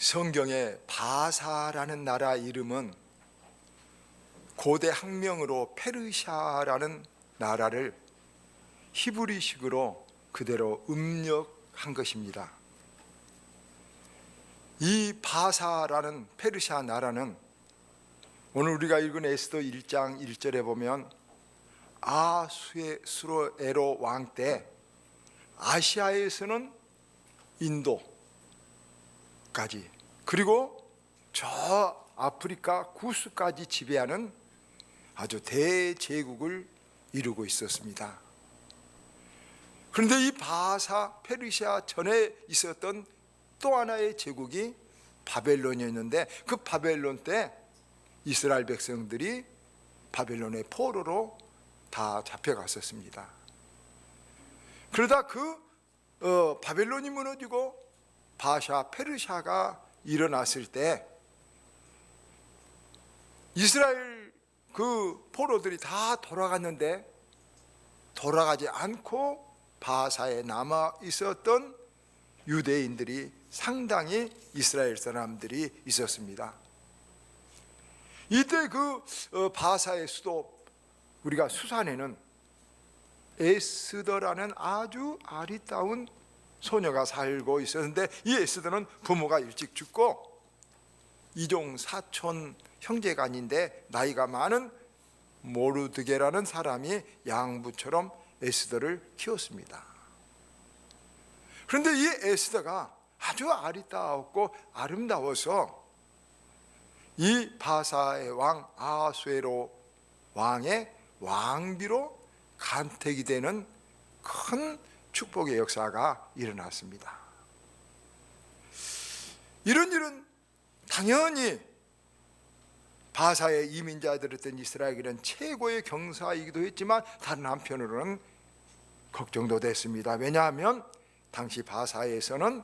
성경의 바사라는 나라 이름은 고대 학명으로 페르시아라는 나라를 히브리식으로 그대로 음력한 것입니다. 이 바사라는 페르시아 나라는 오늘 우리가 읽은 에스더 1장 1절에 보면 아수에로 왕 때 아시아에서는 인도까지 그리고 저 아프리카 구스까지 지배하는 아주 대제국을 이루고 있었습니다. 그런데 이 바사 페르시아 전에 있었던 또 하나의 제국이 바벨론이었는데 그 바벨론 때 이스라엘 백성들이 바벨론의 포로로 다 잡혀갔었습니다. 그러다 바벨론이 무너지고 바샤 페르시아가 일어났을 때 이스라엘 그 포로들이 다 돌아갔는데 돌아가지 않고 바사에 남아 있었던 유대인들이 상당히 이스라엘 사람들이 있었습니다. 이때 바사의 수도 우리가 수산에는 에스더라는 아주 아리따운 소녀가 살고 있었는데 이 에스더는 부모가 일찍 죽고 이종 사촌 형제간인데 나이가 많은 모르드게라는 사람이 양부처럼 에스더를 키웠습니다. 그런데 이 에스더가 아주 아리따웠고 아름다워서 이 바사의 왕 아수에로 왕의 왕비로 간택이 되는 큰 축복의 역사가 일어났습니다. 이런 일은 당연히 바사의 이민자들이었던 이스라엘에게는 최고의 경사이기도 했지만 다른 한편으로는 걱정도 됐습니다. 왜냐하면 당시 바사에서는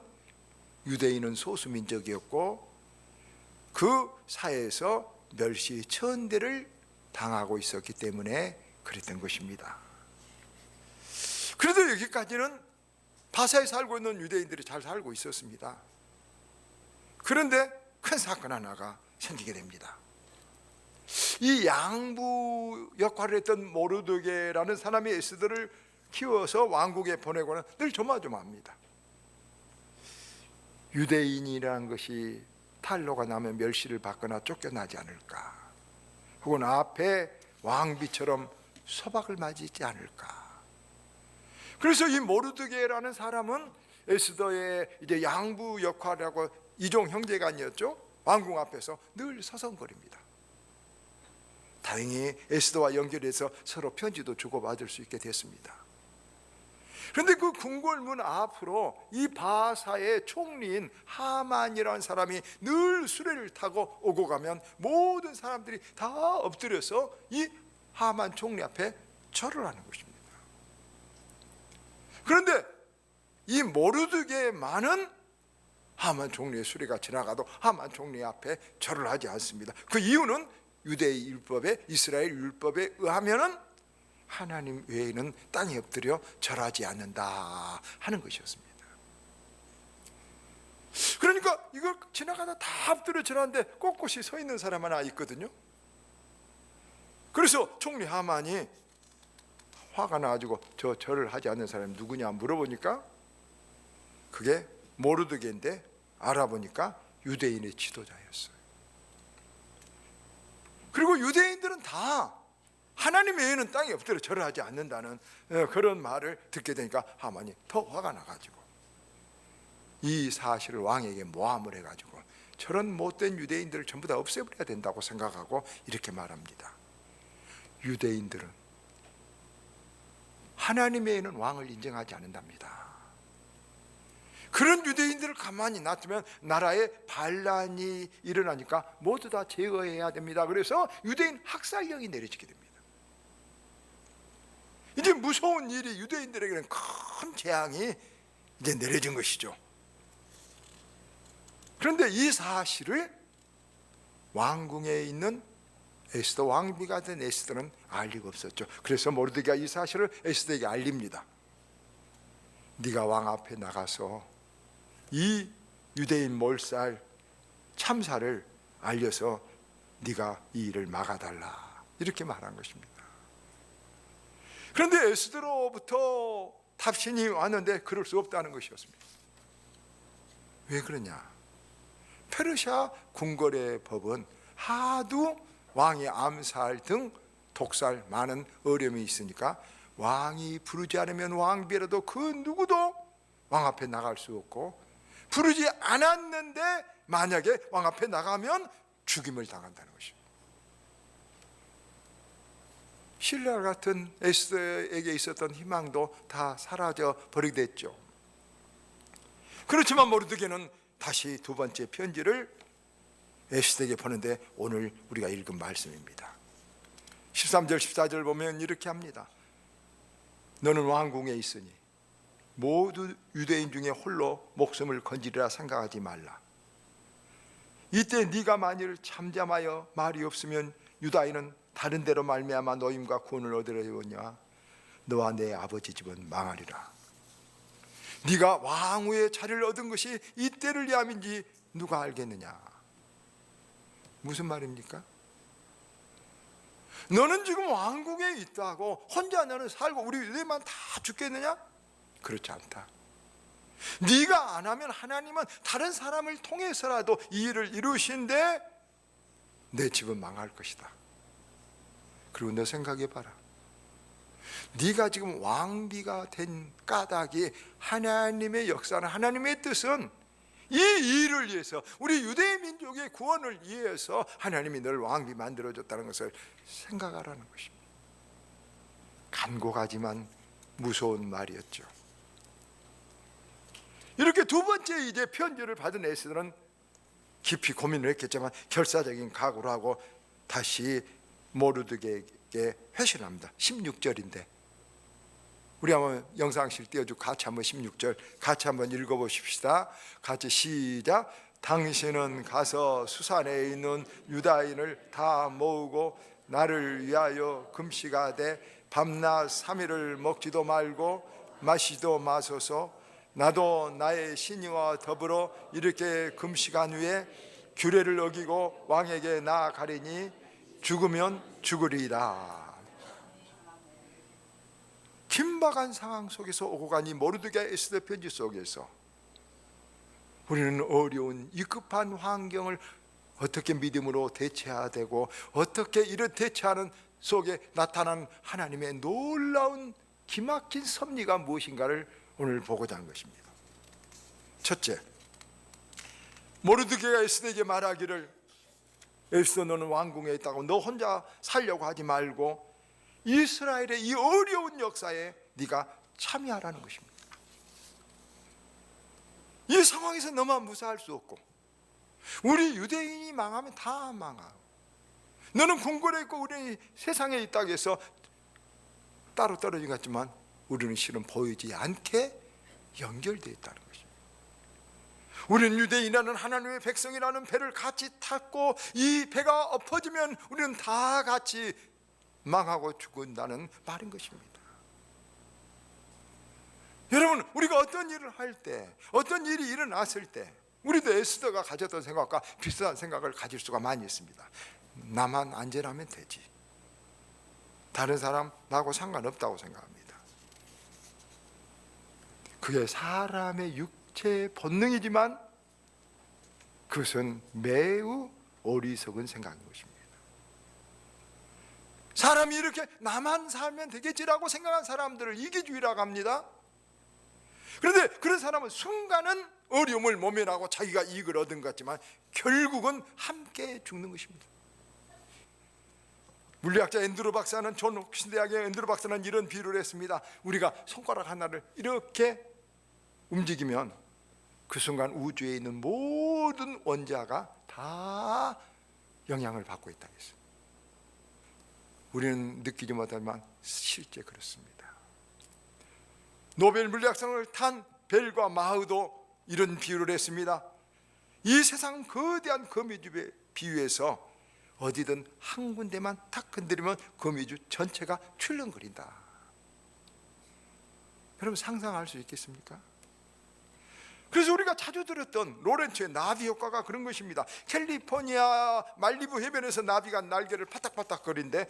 유대인은 소수민족이었고 그 사회에서 멸시천대를 당하고 있었기 때문에 그랬던 것입니다. 그래도 여기까지는 바사에 살고 있는 유대인들이 잘 살고 있었습니다. 그런데 큰 사건 하나가 생기게 됩니다. 이 양부 역할을 했던 모르드게라는 사람이 에스더를 키워서 왕국에 보내고는 늘 조마조마합니다. 유대인이라는 것이 탈로가 나면 멸시를 받거나 쫓겨나지 않을까, 혹은 앞에 왕비처럼 소박을 맞이지 않을까. 그래서 이 모르드게라는 사람은 에스더의 이제 양부 역할하고 이종 형제간이었죠. 왕궁 앞에서 늘 서성거립니다. 다행히 에스더와 연결해서 서로 편지도 주고받을 수 있게 됐습니다. 그런데 그 궁궐문 앞으로 이 바사의 총리인 하만이라는 사람이 늘 수레를 타고 오고 가면 모든 사람들이 다 엎드려서 이 하만 총리 앞에 절을 하는 것입니다. 그런데 이 모르드게만은 하만 총리의 수레가 지나가도 하만 총리 앞에 절을 하지 않습니다. 그 이유는 유대의 율법에, 이스라엘 율법에 의하면은 하나님 외에는 땅에 엎드려 절하지 않는다 하는 것이었습니다. 그러니까 이걸 지나가다 다 엎드려 절하는데 꼿꼿이 서 있는 사람 하나 있거든요. 그래서 총리 하만이 화가 나가지고 저 절을 하지 않는 사람이 누구냐 물어보니까 그게 모르드게인데 알아보니까 유대인의 지도자였어요. 그리고 유대인들은 다 하나님 외에는 땅에 엎드려 절을 하지 않는다는 그런 말을 듣게 되니까 하만이 더 화가 나가지고 이 사실을 왕에게 모함을 해가지고 저런 못된 유대인들을 전부 다 없애버려야 된다고 생각하고 이렇게 말합니다. 유대인들은 하나님 외에는 왕을 인정하지 않는답니다. 그런 유대인들을 가만히 놔두면 나라에 반란이 일어나니까 모두 다 제거해야 됩니다. 그래서 유대인 학살령이 내려지게 됩니다. 이제 무서운 일이 유대인들에게는 큰 재앙이 이제 내려진 것이죠. 그런데 이 사실을 왕궁에 있는 에스더, 왕비가 된 에스더는 알 리가 없었죠. 그래서 모르드게가 이 사실을 에스더에게 알립니다. 네가 왕 앞에 나가서 이 유대인 몰살 참사를 알려서 네가 이 일을 막아달라, 이렇게 말한 것입니다. 그런데 에스더로부터 답신이 왔는데 그럴 수 없다는 것이었습니다. 왜 그러냐? 페르시아 궁궐의 법은 하도 왕의 암살 등 독살, 많은 어려움이 있으니까 왕이 부르지 않으면 왕비라도 그 누구도 왕 앞에 나갈 수 없고, 부르지 않았는데 만약에 왕 앞에 나가면 죽임을 당한다는 것입니다. 신라 같은 에스더에게 있었던 희망도 다 사라져 버리게 됐죠. 그렇지만 모르드게는 다시 두 번째 편지를 에스더에게 보는데 오늘 우리가 읽은 말씀입니다. 13절 14절 보면 이렇게 합니다. 너는 왕궁에 있으니 모두 유대인 중에 홀로 목숨을 건지리라 생각하지 말라. 이때 네가 만일 잠잠하여 말이 없으면 유다인은 다른 데로 말미암아 노임과 구원을 얻으려거냐 너와 내 아버지 집은 망하리라. 네가 왕후의 자리를 얻은 것이 이때를 위함인지 누가 알겠느냐. 무슨 말입니까? 너는 지금 왕궁에 있다고 혼자 너는 살고 우리 유대인만 다 죽겠느냐? 그렇지 않다. 네가 안 하면 하나님은 다른 사람을 통해서라도 이 일을 이루신데 내 집은 망할 것이다. 그리고 너 생각해봐라. 네가 지금 왕비가 된 까닭이 하나님의 역사는, 하나님의 뜻은 이 일을 위해서, 우리 유대 민족의 구원을 위해서 하나님이 너를 왕비 만들어줬다는 것을 생각하라는 것입니다. 간곡하지만 무서운 말이었죠. 이렇게 두 번째 이제 편지를 받은 에스더는 깊이 고민을 했겠지만 결사적인 각오를 하고 다시 모르드게에게 회신합니다. 16절인데 우리 한번 영상실 띄워주고 같이 한번 16절 같이 한번 읽어보십시다. 같이 시작. 당신은 가서 수산에 있는 유다인을 다 모으고 나를 위하여 금식하되 밤낮 3일을 먹지도 말고 마시도 마소서. 나도 나의 신이와 더불어 이렇게 금식한 후에 규례를 어기고 왕에게 나아가리니 죽으면 죽으리이다. 긴박한 상황 속에서 오고 간 이 모르드게 에스더 편지 속에서 우리는 어려운 이 급한 환경을 어떻게 믿음으로 대처해야 되고 어떻게 이런 대처하는 속에 나타난 하나님의 놀라운 기막힌 섭리가 무엇인가를 오늘 보고자 하는 것입니다. 첫째, 모르드게가 에스더에게 말하기를 에스더 너는 왕궁에 있다고 너 혼자 살려고 하지 말고 이스라엘의 이 어려운 역사에 네가 참여하라는 것입니다. 이 상황에서 너만 무사할 수 없고 우리 유대인이 망하면 다 망하고 너는 궁궐에 있고 우리는 세상에 있다고 해서 따로 떨어진 것 같지만 우리는 실은 보이지 않게 연결되어 있다는 것입니다. 우리는 유대인이라는 하나님의 백성이라는 배를 같이 탔고 이 배가 엎어지면 우리는 다 같이 망하고 죽는다는 말인 것입니다. 여러분, 우리가 어떤 일을 할 때, 어떤 일이 일어났을 때 우리도 에스더가 가졌던 생각과 비슷한 생각을 가질 수가 많이 있습니다. 나만 안전하면 되지, 다른 사람 나하고 상관없다고 생각합니다. 그게 사람의 육체의 본능이지만 그것은 매우 어리석은 생각인 것입니다. 사람이 이렇게 나만 살면 되겠지라고 생각한 사람들을 이기주의라고 합니다. 그런데 그런 사람은 순간은 어려움을 모면하고 자기가 이익을 얻은 것 같지만 결국은 함께 죽는 것입니다. 물리학자 앤드루 박사는, 존 홉킨스 대학의 앤드루 박사는 이런 비유를 했습니다. 우리가 손가락 하나를 이렇게 움직이면 그 순간 우주에 있는 모든 원자가 다 영향을 받고 있다고 했습니다. 우리는 느끼지 못하지만 실제 그렇습니다. 노벨 물리학상을 탄 벨과 마흐도 이런 비유를 했습니다. 이 세상 거대한 거미줄에 비유해서 어디든 한 군데만 탁 건드리면 거미줄 전체가 출렁거린다. 여러분 상상할 수 있겠습니까? 그래서 우리가 자주 들었던 로렌츠의 나비 효과가 그런 것입니다. 캘리포니아 말리부 해변에서 나비가 날개를 파닥파닥 거리는데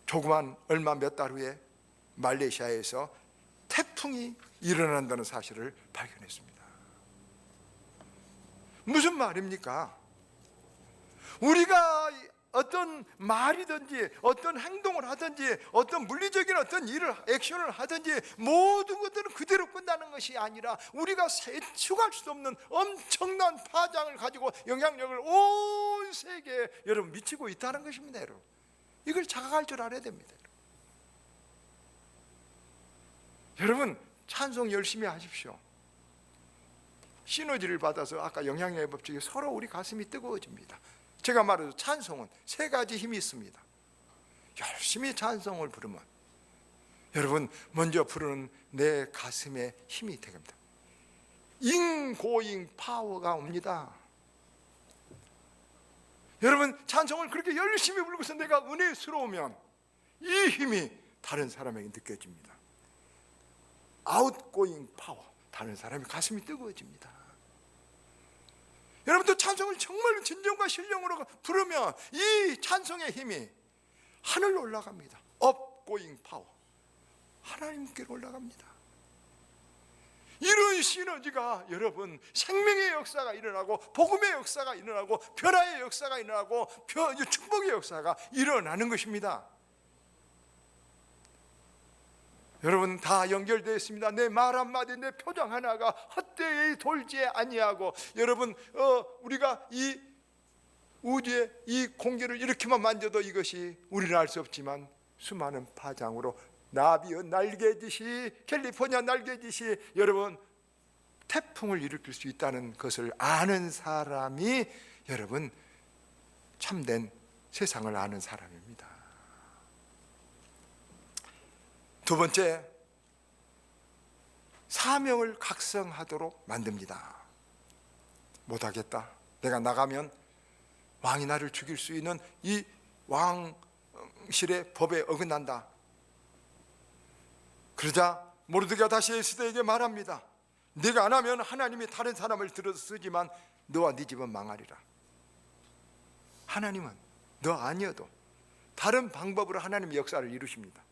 조그만 얼마 몇 달 후에 말레이시아에서 태풍이 일어난다는 사실을 발견했습니다. 무슨 말입니까? 우리가 어떤 말이든지 어떤 행동을 하든지 어떤 물리적인 어떤 일을 액션을 하든지 모든 것들은 그대로 끝나는 것이 아니라 우리가 세축할 수 없는 엄청난 파장을 가지고 영향력을 온 세계에 여러분 미치고 있다는 것입니다. 여러분, 이걸 자각할 줄 알아야 됩니다. 여러분, 찬송 열심히 하십시오. 시너지를 받아서 아까 영향력의 법칙에 서로 우리 가슴이 뜨거워집니다. 제가 말해도 찬송은 세 가지 힘이 있습니다. 열심히 찬송을 부르면 여러분 먼저 부르는 내 가슴에 힘이 되겠습니다. 인고잉 파워가 옵니다. 여러분 찬송을 그렇게 열심히 부르고서 내가 은혜스러우면 이 힘이 다른 사람에게 느껴집니다. 아웃고잉 파워, 다른 사람의 가슴이 뜨거워집니다. 여러분도 찬송을 정말 진정과 신령으로 부르면 이 찬송의 힘이 하늘로 올라갑니다. 업고잉 파워, 하나님께로 올라갑니다. 이런 시너지가 여러분 생명의 역사가 일어나고 복음의 역사가 일어나고 변화의 역사가 일어나고 축복의 역사가 일어나는 것입니다. 여러분 다 연결되어 있습니다. 내 말 한마디 내 표정 하나가 헛되이 돌지 아니하고 여러분 우리가 이 우주의 이 공기를 이렇게만 만져도 이것이 우리는 알 수 없지만 수많은 파장으로 나비의 날개짓이 캘리포니아 날개짓이 여러분 태풍을 일으킬 수 있다는 것을 아는 사람이 여러분 참된 세상을 아는 사람입니다. 두 번째, 사명을 각성하도록 만듭니다. 못하겠다, 내가 나가면 왕이 나를 죽일 수 있는 이 왕실의 법에 어긋난다. 그러자 모르드게가 다시 에스더에게 말합니다. 네가 안 하면 하나님이 다른 사람을 들어서 쓰지만 너와 네 집은 망하리라. 하나님은 너 아니어도 다른 방법으로 하나님의 역사를 이루십니다.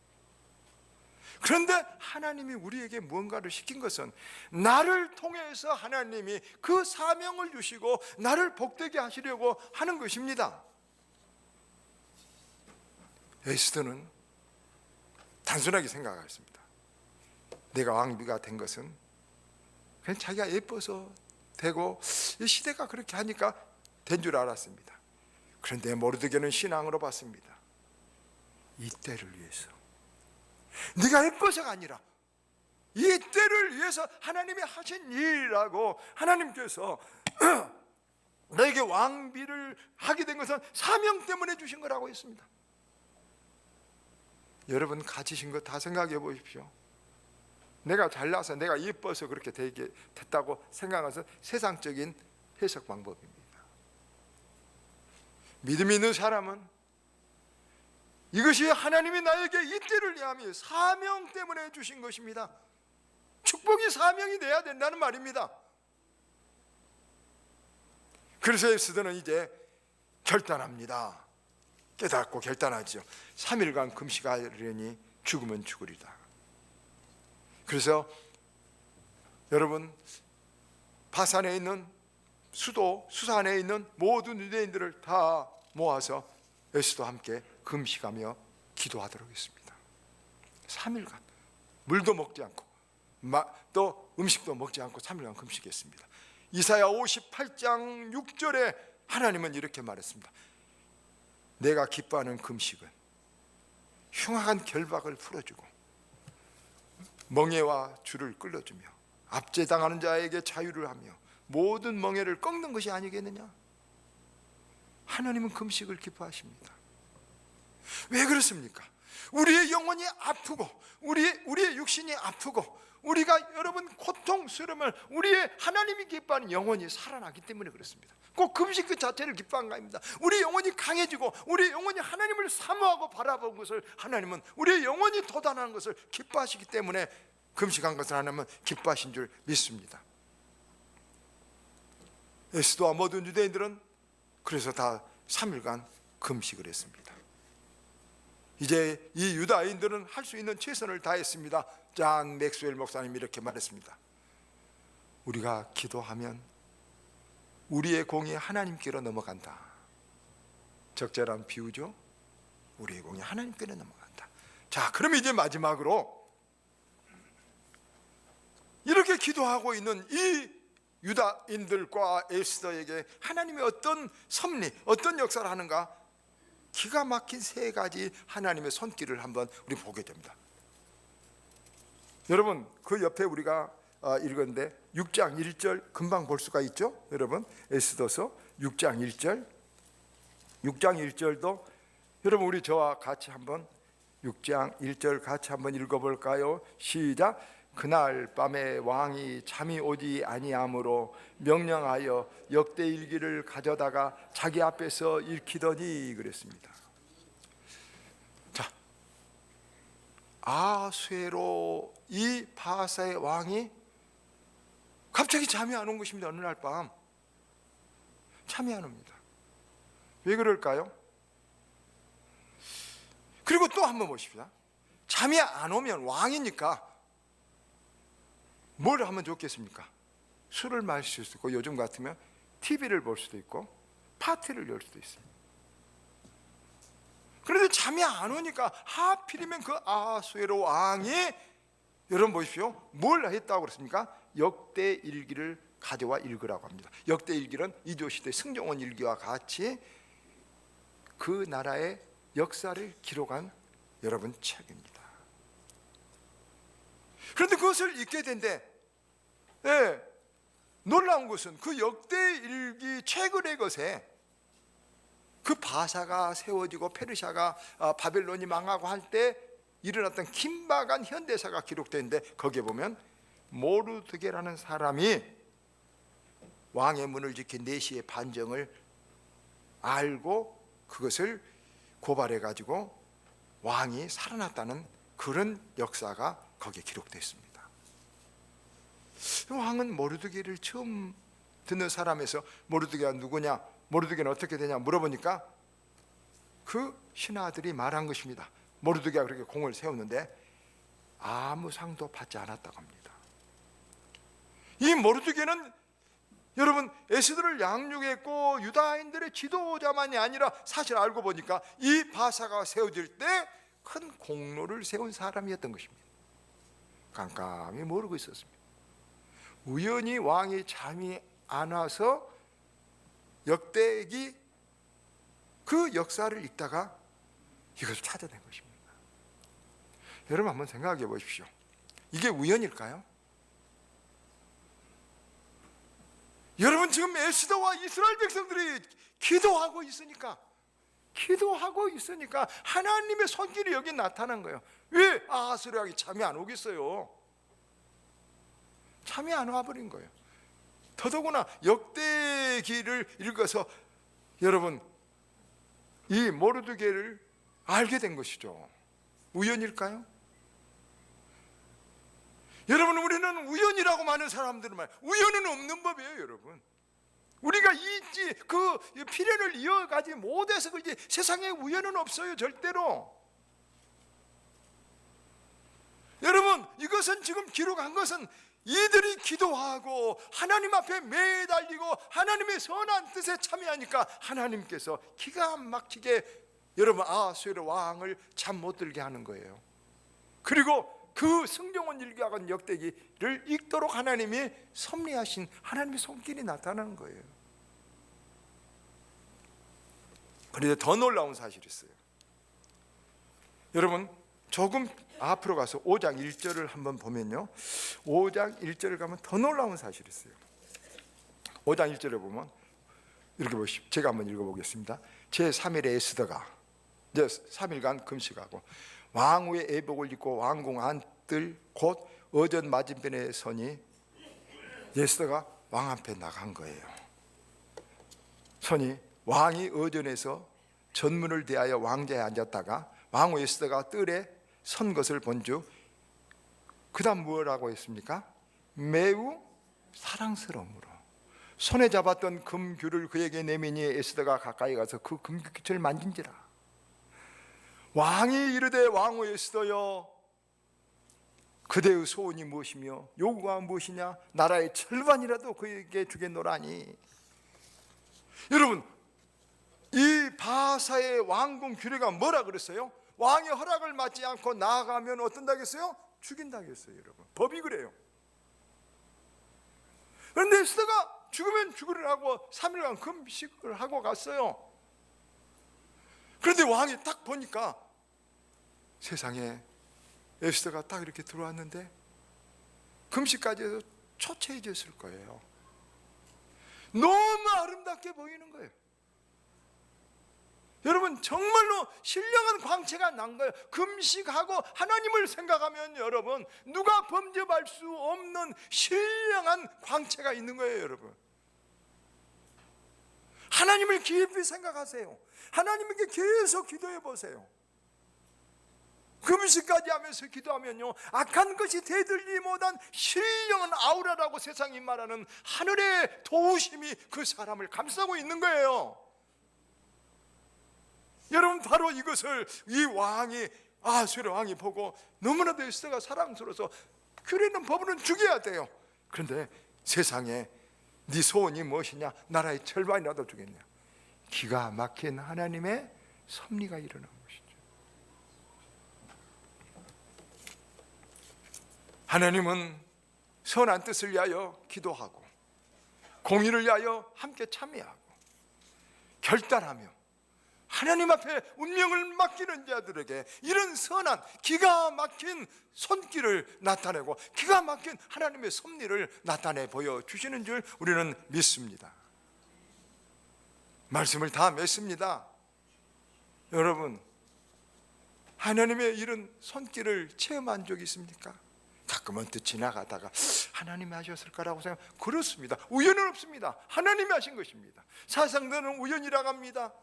그런데 하나님이 우리에게 무언가를 시킨 것은 나를 통해서 하나님이 그 사명을 주시고 나를 복되게 하시려고 하는 것입니다. 에스더는 단순하게 생각했습니다. 내가 왕비가 된 것은 그냥 자기가 예뻐서 되고 시대가 그렇게 하니까 된 줄 알았습니다. 그런데 모르드게는 신앙으로 봤습니다. 이 때를 위해서, 네가 예뻐서가 아니라 이 때를 위해서 하나님이 하신 일이라고, 하나님께서 너에게 왕비를 하게 된 것은 사명 때문에 주신 거라고 했습니다. 여러분 가지신 거 다 생각해 보십시오. 내가 잘나서 내가 예뻐서 그렇게 되게 됐다고 생각하면서 세상적인 해석 방법입니다. 믿음이 있는 사람은 이것이 하나님이 나에게 이 때를 위함이 사명 때문에 주신 것입니다. 축복이 사명이 돼야 된다는 말입니다. 그래서 에스더는 이제 결단합니다. 깨닫고 결단하죠. 3일간 금식하려니 죽으면 죽으리다. 그래서 여러분 바산에 있는 수도 수산에 있는 모든 유대인들을 다 모아서 에스더와 함께 금식하며 기도하도록 했습니다. 3일간 물도 먹지 않고 또 음식도 먹지 않고 3일간 금식했습니다. 이사야 58장 6절에 하나님은 이렇게 말했습니다. 내가 기뻐하는 금식은 흉악한 결박을 풀어주고 멍에와 줄을 끌어주며 압제당하는 자에게 자유를 하며 모든 멍에를 꺾는 것이 아니겠느냐. 하나님은 금식을 기뻐하십니다. 왜 그렇습니까? 우리의 영혼이 아프고 우리의 육신이 아프고 우리가 여러분 고통스러움을 우리의 하나님이 기뻐하는 영혼이 살아나기 때문에 그렇습니다. 꼭 금식 그 자체를 기뻐한 거 아닙니다. 우리 영혼이 강해지고 우리 영혼이 하나님을 사모하고 바라본 것을 하나님은 우리의 영혼이 돋아나는 것을 기뻐하시기 때문에 금식한 것을 하나님은 기뻐하신 줄 믿습니다. 에스더와 모든 유대인들은 그래서 다 3일간 금식을 했습니다. 이제 이 유다인들은 할 수 있는 최선을 다했습니다. 잔 맥스웰 목사님이 이렇게 말했습니다. 우리가 기도하면 우리의 공이 하나님께로 넘어간다. 적절한 비유죠. 우리의 공이 하나님께로 넘어간다. 자, 그럼 이제 마지막으로 이렇게 기도하고 있는 이 유다인들과 에스더에게 하나님이 어떤 섭리, 어떤 역사를 하는가, 기가 막힌 세 가지 하나님의 손길을 한번 우리 보게 됩니다. 여러분, 그 옆에 우리가 읽었는데 6장 1절 금방 볼 수가 있죠. 여러분, 에스더서 6장 1절, 6장 1절도 여러분 우리 저와 같이 한번 6장 1절 같이 한번 읽어볼까요? 시작. 그날 밤에 왕이 잠이 오지 아니하므로 명령하여 역대일기를 가져다가 자기 앞에서 읽히더니 그랬습니다. 자, 아수에로 이 바사의 왕이 갑자기 잠이 안 온 것입니다. 어느 날 밤 잠이 안 옵니다. 왜 그럴까요? 그리고 또 한번 보십시다. 잠이 안 오면 왕이니까 뭘 하면 좋겠습니까? 술을 마실 수도 있고, 요즘 같으면 TV를 볼 수도 있고 파티를 열 수도 있습니다. 그런데 잠이 안 오니까 하필이면 그 아수에로 왕이, 여러분 보십시오, 뭘 했다고 그랬습니까? 역대일기를 가져와 읽으라고 합니다. 역대일기는 이조시대 승정원 일기와 같이 그 나라의 역사를 기록한 여러분 책입니다. 그런데 그것을 읽게 된데, 놀라운 것은 그 역대일기 최근의 것에 그 바사가 세워지고 페르시아가 바벨론이 망하고 할 때 일어났던 긴박한 현대사가 기록되는데, 거기에 보면 모르드게라는 사람이 왕의 문을 지킨 네시의 반정을 알고 그것을 고발해 가지고 왕이 살아났다는 그런 역사가 거기에 기록되어 있습니다. 왕은 모르드게를 처음 듣는 사람에서 모르드게가 누구냐, 모르드게는 어떻게 되냐 물어보니까 그 신하들이 말한 것입니다. 모르드게가 그렇게 공을 세웠는데 아무 상도 받지 않았다고 합니다. 이 모르드게는 여러분 에스더를 양육했고 유다인들의 지도자만이 아니라 사실 알고 보니까 이 바사가 세워질 때 큰 공로를 세운 사람이었던 것입니다. 깜깜이 모르고 있었습니다. 우연히 왕이 잠이 안 와서 역대기 그 역사를 읽다가 이것을 찾아낸 것입니다. 여러분 한번 생각해 보십시오. 이게 우연일까요? 여러분 지금 에스더와 이스라엘 백성들이 기도하고 있으니까 하나님의 손길이 여기 나타난 거예요. 왜 아하스로 왕이 잠이 안 오겠어요? 잠이 안 와버린 거예요. 더더구나 역대기를 읽어서 여러분 이 모르드게를 알게 된 것이죠. 우연일까요? 여러분 우리는 우연이라고 많은 사람들은 말, 우연은 없는 법이에요. 여러분 우리가 그 필연을 이어가지 못해서 그렇지 세상에 우연은 없어요. 절대로. 여러분 이것은 지금 기록한 것은 이들이 기도하고 하나님 앞에 매달리고 하나님의 선한 뜻에 참여하니까 하나님께서 기가 막히게 여러분 아하수에로 왕을 잠 못 들게 하는 거예요. 그리고 그 승정원 일기하고 역대기를 읽도록 하나님이 섭리하신 하나님의 손길이 나타나는 거예요. 그런데 더 놀라운 사실이 있어요. 여러분 조금 앞으로 가서 5장 1절을 한번 보면요, 5장 1절을 가면 더 놀라운 사실이 있어요. 5장 1절에 보면 이렇게 보십시오. 제가 한번 읽어보겠습니다. 제3일에 에스더가 이제 3일간 금식하고 왕후의 애복을 입고 왕궁 안뜰 곧 어전 맞은편에 서니 에스더가 왕 앞에 나간 거예요. 서니 왕이 어전에서 전문을 대하여 왕자에 앉았다가 왕후 에스더가 뜰에 선 것을 본즉 그 다음 뭐라고 했습니까? 매우 사랑스러움으로. 손에 잡았던 금규를 그에게 내미니 에스더가 가까이 가서 그 금규깃을 만진지라. 왕이 이르되 왕후 에스더여, 그대의 소원이 무엇이며 요구가 무엇이냐? 나라의 절반이라도 그에게 주겠노라니. 여러분, 이 바사의 왕궁 규례가 뭐라 그랬어요? 왕의 허락을 받지 않고 나아가면 어떤다겠어요? 죽인다겠어요. 여러분, 법이 그래요. 그런데 에스더가 죽으면 죽으라고 3일간 금식을 하고 갔어요. 그런데 왕이 딱 보니까 세상에 에스더가 딱 이렇게 들어왔는데 금식까지 해서 초췌해졌을 거예요. 너무 아름답게 보이는 거예요. 여러분, 정말로 신령한 광채가 난 거예요. 금식하고 하나님을 생각하면 여러분, 누가 범접할 수 없는 신령한 광채가 있는 거예요. 여러분, 하나님을 깊이 생각하세요. 하나님에게 계속 기도해 보세요. 금식까지 하면서 기도하면요, 악한 것이 대들리 못한 신령한 아우라라고 세상이 말하는 하늘의 도우심이 그 사람을 감싸고 있는 거예요. 여러분, 바로 이것을 이 왕이, 아수르 왕이 보고 너무나도 에스더가 사랑스러워서 규례는 법으로는 죽여야 돼요. 그런데 세상에 네 소원이 무엇이냐? 나라의 절반이라도 주겠냐? 기가 막힌 하나님의 섭리가 일어난 것이죠. 하나님은 선한 뜻을 위하여 기도하고 공의를 위하여 함께 참여하고 결단하며 하나님 앞에 운명을 맡기는 자들에게 이런 선한 기가 막힌 손길을 나타내고 기가 막힌 하나님의 섭리를 나타내 보여주시는 줄 우리는 믿습니다. 말씀을 다 맺습니다. 여러분, 하나님의 이런 손길을 체험한 적이 있습니까? 가끔은 또 지나가다가 하나님이 하셨을까라고 생각, 그렇습니다. 우연은 없습니다. 하나님이 하신 것입니다. 사상들은 우연이라고 합니다.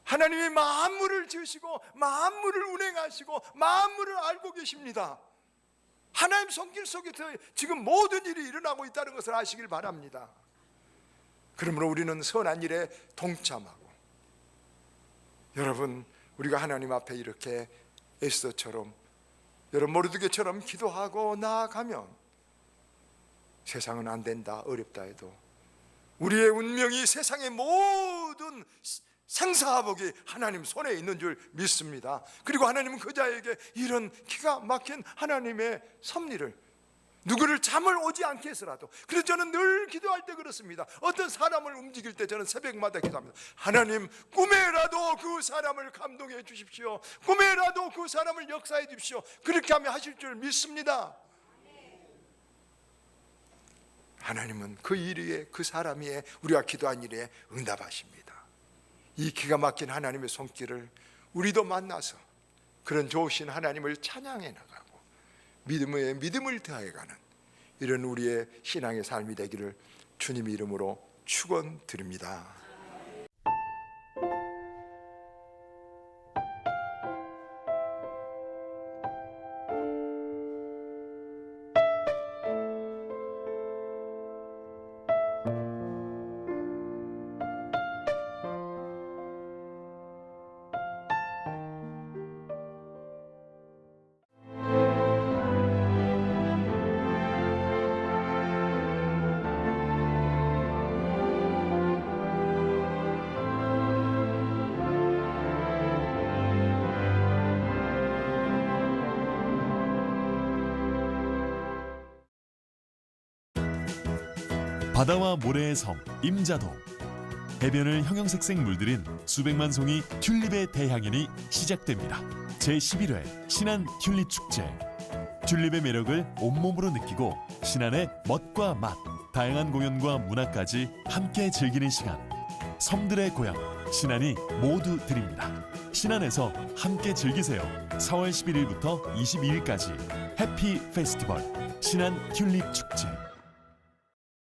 하나님이 만물을 지으시고 만물을 운행하시고 만물을 알고 계십니다. 하나님 손길 속에서 지금 모든 일이 일어나고 있다는 것을 아시길 바랍니다. 그러므로 우리는 선한 일에 동참하고, 여러분, 우리가 하나님 앞에 이렇게 에스더처럼, 여러분 모르드게처럼 기도하고 나아가면 세상은 안 된다, 어렵다 해도 우리의 운명이 세상의 모든 생사화복이 하나님 손에 있는 줄 믿습니다. 그리고 하나님은 그 자에게 이런 기가 막힌 하나님의 섭리를, 누구를 잠을 오지 않게 해서라도, 그래서 저는 늘 기도할 때 그렇습니다. 어떤 사람을 움직일 때 저는 새벽마다 기도합니다. 하나님, 꿈에라도 그 사람을 감동해 주십시오. 꿈에라도 그 사람을 역사해 주십시오. 그렇게 하면 하실 줄 믿습니다. 하나님은 그 일 위에, 그 사람 위에, 우리가 기도한 일에 응답하십니다. 이 기가 막힌 하나님의 손길을 우리도 만나서 그런 좋으신 하나님을 찬양해 나가고 믿음에 믿음을 더해가는 이런 우리의 신앙의 삶이 되기를 주님 이름으로 축원드립니다. 바다와 모래의 섬 임자도, 해변을 형형색색 물들인 수백만 송이 튤립의 대향연이 시작됩니다. 제11회 신안 튤립 축제. 튤립의 매력을 온몸으로 느끼고 신안의 멋과 맛, 다양한 공연과 문화까지 함께 즐기는 시간. 섬들의 고향 신안이 모두 드립니다. 신안에서 함께 즐기세요. 4월 11일부터 22일까지 해피 페스티벌 신안 튤립 축제.